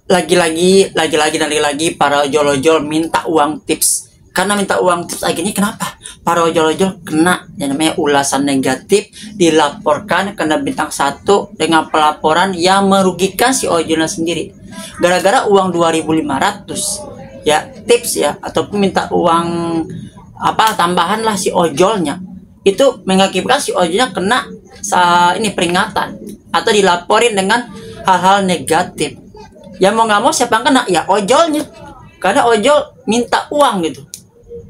lagi-lagi para ojol-ojol minta uang tips. Karena minta uang tips akhirnya kenapa? Para ojol-ojol kena yang namanya ulasan negatif, dilaporkan kena bintang 1 dengan pelaporan yang merugikan si ojolnya sendiri. Gara-gara uang 2.500 ya tips ya, ataupun minta uang tambahan lah si ojolnya. Itu mengakibatkan si ojolnya kena ini peringatan atau dilaporin dengan hal-hal negatif. Ya mau nggak mau siapa yang kena? Ya ojolnya. Karena ojol minta uang gitu,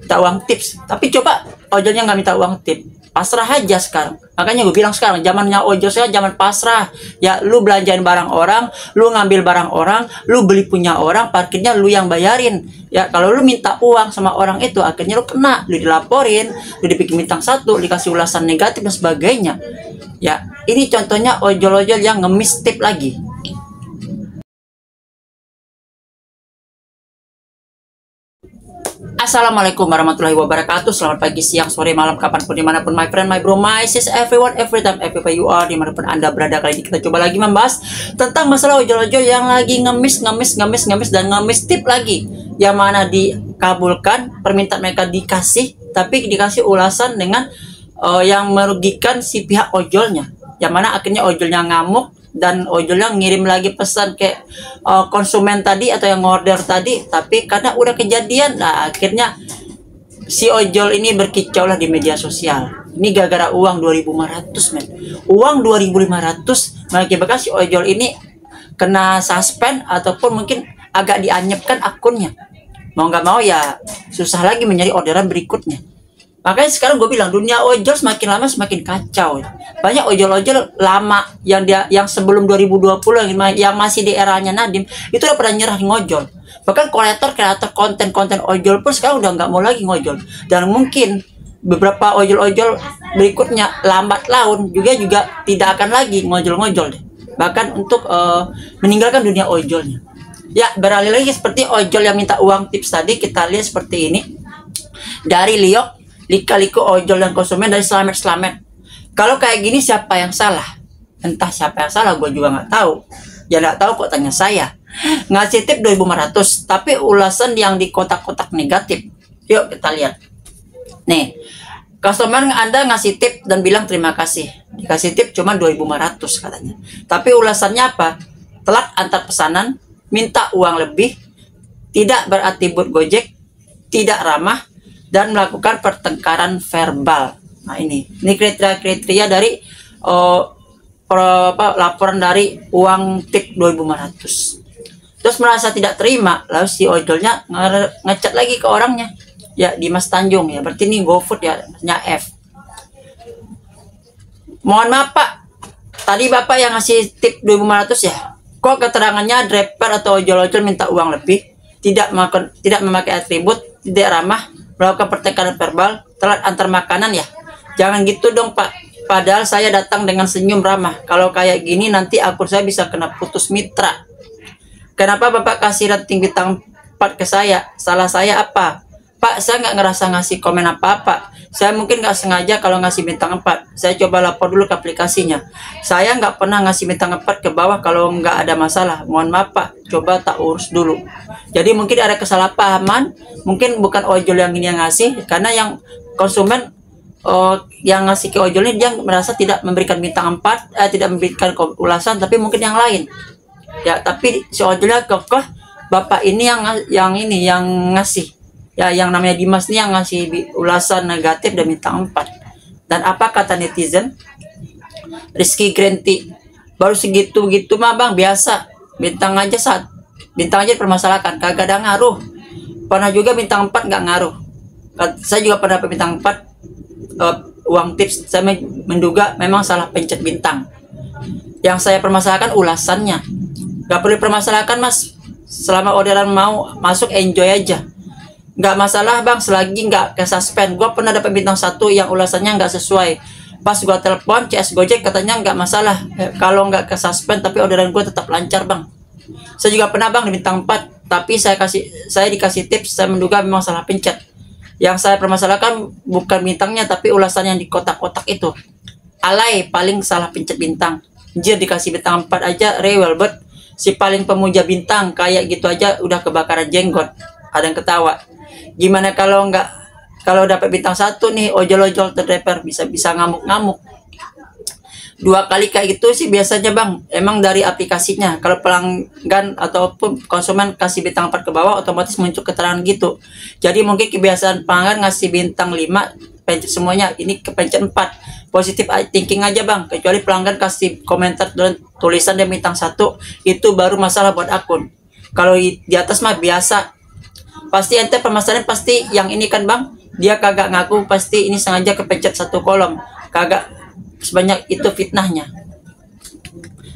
minta uang tips. Tapi coba ojolnya nggak minta uang tips, pasrah aja sekarang. Makanya gue bilang sekarang zamannya ojol saya zaman pasrah. Ya lu belanjain barang orang, lu ngambil barang orang, lu beli punya orang, parkirnya lu yang bayarin. Ya kalau lu minta uang sama orang itu akhirnya lu kena, lu dilaporin, lu dibikin bintang 1, dikasih ulasan negatif dan sebagainya. Ya ini contohnya ojol-ojol yang ngemis tip lagi. Assalamualaikum warahmatullahi wabarakatuh. Selamat pagi, siang, sore, malam, kapanpun, dimanapun, my friend, my bro, my sis, everyone, every time, everywhere you are, dimanapun anda berada. Kali ini kita coba lagi membahas tentang masalah ojol-ojol yang lagi ngemis dan ngemis tip lagi, yang mana dikabulkan permintaan mereka dikasih, tapi dikasih ulasan dengan yang merugikan si pihak ojolnya, yang mana akhirnya ojolnya ngamuk dan ojolnya ngirim lagi pesan ke konsumen tadi atau yang order tadi, tapi karena udah kejadian, nah akhirnya si ojol ini berkicau lah di media sosial. Ini gara-gara uang 2.500 men. Uang 2.500 mengakibatkan si ojol ini kena suspend ataupun mungkin agak dianyepkan akunnya. Mau nggak mau ya susah lagi mencari orderan berikutnya. Makanya sekarang gue bilang dunia ojol semakin lama semakin kacau. Banyak ojol-ojol lama yang sebelum 2020 yang masih di eranya Nadiem itu udah pernah nyerah ngojol. Bahkan kreator konten ojol pun sekarang udah nggak mau lagi ngojol. Dan mungkin beberapa ojol-ojol berikutnya lambat laun juga tidak akan lagi ngojol-ngojol deh. Bahkan untuk meninggalkan dunia ojolnya. Ya beralih lagi seperti ojol yang minta uang tips tadi, kita lihat seperti ini dari Liok. Lika-liku ojol dan konsumen dari Slamet. Kalau kayak gini siapa yang salah? Entah siapa yang salah, gue juga nggak tahu. Ya nggak tahu kok tanya saya. Ngasih tip 2.500, tapi ulasan yang di kotak-kotak negatif. Yuk kita lihat. Nih, customer Anda ngasih tip dan bilang terima kasih. Dikasih tip cuma 2.500 katanya. Tapi ulasannya apa? Telat antar pesanan, minta uang lebih, tidak beratribut Gojek, tidak ramah, dan melakukan pertengkaran verbal. Nah ini kriteria dari laporan dari uang tip 2.500. Terus merasa tidak terima, lalu si ojolnya ngechat lagi ke orangnya. Ya Dimas Tanjung ya, berarti ini GoFood ya, F. Mohon maaf Pak, tadi Bapak yang ngasih tip 2.500 ya. Kok keterangannya driver atau ojol-ojol minta uang lebih, tidak memakai atribut, tidak ramah, melakukan pertengkaran verbal, telat antar makanan ya. Jangan gitu dong Pak. Padahal saya datang dengan senyum ramah. Kalau kayak gini nanti akun saya bisa kena putus mitra. Kenapa Bapak kasih rating bintang 4 ke saya? Salah saya apa? Pak, saya nggak ngerasa ngasih komen apa-apa. Saya mungkin nggak sengaja kalau ngasih bintang 4. Saya coba lapor dulu ke aplikasinya. Saya nggak pernah ngasih bintang 4 ke bawah kalau nggak ada masalah. Mohon maaf Pak, coba tak urus dulu. Jadi mungkin ada kesalahpahaman. Mungkin bukan ojol yang ini yang ngasih. Karena yang konsumen yang ngasih ke ojol ini dia merasa tidak memberikan bintang 4, tidak memberikan ulasan, tapi mungkin yang lain. Ya, tapi si ojolnya kokoh, Bapak ini yang ngasih. Ya, yang namanya Dimas nih yang ngasih ulasan negatif dan bintang 4. Dan apa kata netizen? Rizky Grenti, baru segitu-gitu mah Bang, biasa. Bintang aja dipermasalahkan, kagak ada ngaruh. Pernah juga bintang 4 nggak ngaruh. Saya juga pernah bintang 4 uang tips. Saya menduga memang salah pencet bintang. Yang saya permasalahkan ulasannya. Gak perlu dipermasalahkan Mas. Selama orderan mau masuk, enjoy aja. Nggak masalah Bang, selagi nggak ke suspend. Gue pernah dapat bintang 1 yang ulasannya nggak sesuai. Pas gue telepon CS Gojek katanya nggak masalah kalau nggak ke suspend, tapi orderan gue tetap lancar Bang. Saya juga pernah Bang di bintang 4, tapi saya dikasih tips. Saya menduga memang salah pencet. Yang saya permasalahkan bukan bintangnya, tapi ulasan yang di kotak-kotak itu. Alay, paling salah pencet bintang. Anjir, dikasih bintang 4 aja rewel bet. si paling pemuja bintang kayak gitu aja udah kebakaran jenggot. Ada yang ketawa. Gimana kalau dapat bintang 1 nih, ojol-ojol terdeper bisa ngamuk-ngamuk. 2 kali kayak gitu sih biasanya bang, emang dari aplikasinya. Kalau pelanggan ataupun konsumen kasih bintang 4 ke bawah, otomatis muncul keterangan gitu. Jadi mungkin kebiasaan pelanggan ngasih bintang 5, pencet semuanya, ini kepencet 4. Positif thinking aja bang, kecuali pelanggan kasih komentar dan tulisan dia bintang 1, itu baru masalah buat akun. Kalau di atas mah biasa. Pasti ente permasalahan pasti yang ini kan bang, dia kagak ngaku, pasti ini sengaja kepencet 1 kolom, kagak sebanyak itu fitnahnya.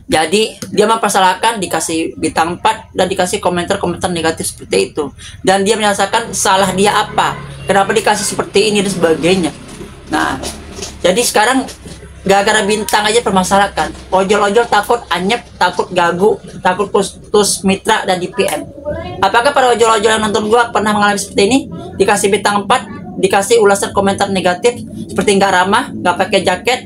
Jadi dia mempersalahkan, dikasih bintang 4 dan dikasih komentar-komentar negatif seperti itu, dan dia menyelesaikan salah dia apa, kenapa dikasih seperti ini dan sebagainya. Nah, jadi sekarang gara-gara bintang aja permasalahkan. Ojol-ojol takut anyep, takut gagu, takut putus mitra dan di PM. Apakah para ojol-ojol yang nonton gua pernah mengalami seperti ini? Dikasih bintang 4, dikasih ulasan komentar negatif seperti nggak ramah, nggak pakai jaket,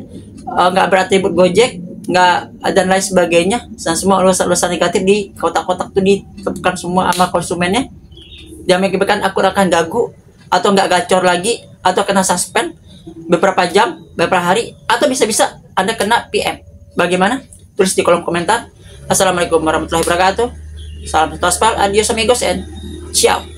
nggak beratribut Gojek, nggak dan lain sebagainya. Dan semua ulasan-ulasan negatif di kotak-kotak tuh ditemukan semua sama konsumennya. Yang mengakibatkan akun akan gagu, atau nggak gacor lagi, atau kena suspend beberapa jam, beberapa hari, atau bisa-bisa Anda kena PM. Bagaimana? Tulis di kolom komentar. Assalamualaikum warahmatullahi wabarakatuh. Salam satu aspal, adios amigos, and ciao.